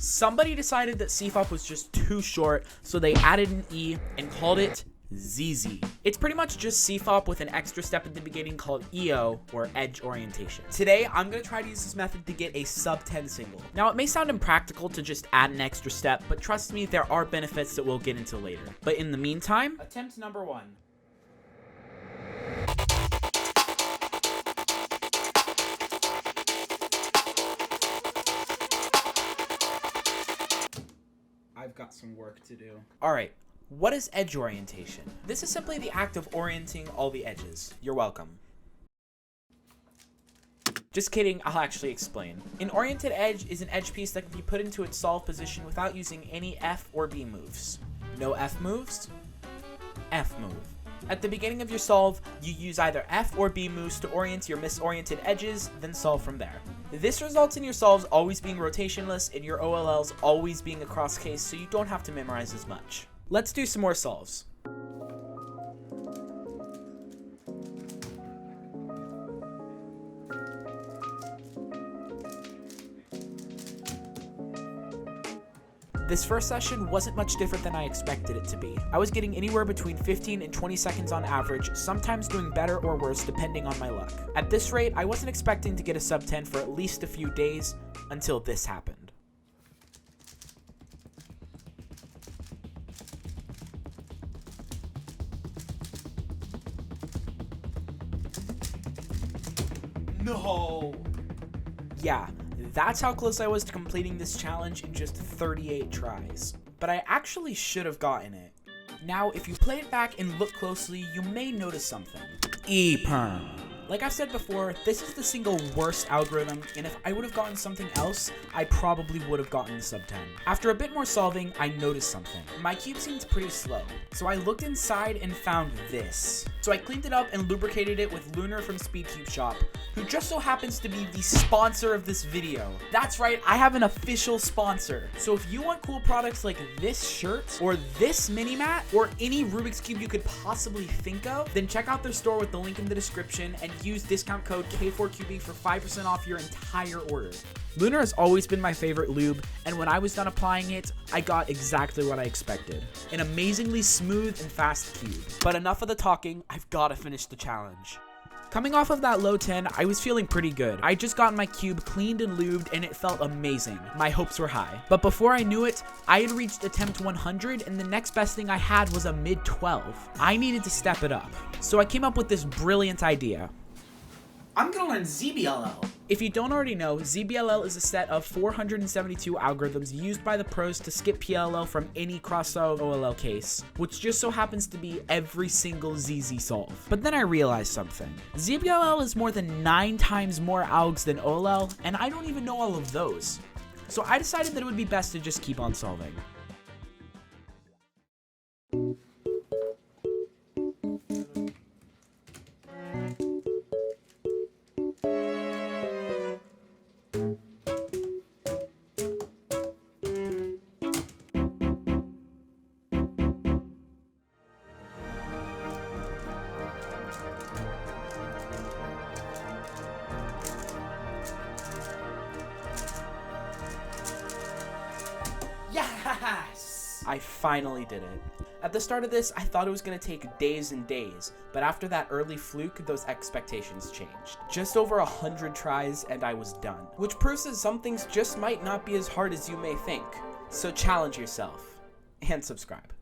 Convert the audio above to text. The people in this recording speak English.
Somebody decided that CFOP was just too short, so they added an E and called it ZZ. It's pretty much just CFOP with an extra step at the beginning called EO, or edge orientation. Today, I'm going to try to use this method to get a sub 10 single. Now, it may sound impractical to just add an extra step, but trust me, there are benefits that we'll get into later. But in the meantime, attempt number 1. I've got some work to do. Alright, what is edge orientation? This is simply the act of orienting all the edges. You're welcome. Just kidding, I'll actually explain. An oriented edge is an edge piece that can be put into its solve position without using any F or B moves. No F moves? F move. At the beginning of your solve, you use either F or B moves to orient your misoriented edges, then solve from there. This results in your solves always being rotationless and your OLLs always being a cross case, so you don't have to memorize as much. Let's do some more solves. This first session wasn't much different than I expected it to be. I was getting anywhere between 15 and 20 seconds on average, sometimes doing better or worse depending on my luck. At this rate, I wasn't expecting to get a sub 10 for at least a few days, until this happened. No! Yeah. That's how close I was to completing this challenge in just 38 tries. But I actually should have gotten it. Now, if you play it back and look closely, you may notice something. E-perm. Like I've said before, this is the single worst algorithm, and if I would have gotten something else, I probably would have gotten the sub 10. After a bit more solving, I noticed something. My cube seemed pretty slow, so I looked inside and found this. So I cleaned it up and lubricated it with Lunar from SpeedCube Shop, who just so happens to be the sponsor of this video. That's right, I have an official sponsor. So if you want cool products like this shirt, or this mini mat, or any Rubik's Cube you could possibly think of, then check out their store with the link in the description and use discount code K4QB for 5% off your entire order. Lunar has always been my favorite lube, and when I was done applying it, I got exactly what I expected. An amazingly smooth and fast cube. But enough of the talking, I've gotta finish the challenge. Coming off of that low 10, I was feeling pretty good. I just got my cube cleaned and lubed and it felt amazing. My hopes were high. But before I knew it, I had reached attempt 100 and the next best thing I had was a mid 12. I needed to step it up. So I came up with this brilliant idea. I'm gonna learn ZBLL. If you don't already know, ZBLL is a set of 472 algorithms used by the pros to skip PLL from any cross-solve OLL case, which just so happens to be every single ZZ solve. But then I realized something. ZBLL is more than 9 times more algs than OLL, and I don't even know all of those. So I decided that it would be best to just keep on solving. Yes! I finally did it. At the start of this, I thought it was going to take days and days, but after that early fluke, those expectations changed. Just over 100 tries and I was done. Which proves that some things just might not be as hard as you may think. So challenge yourself and subscribe.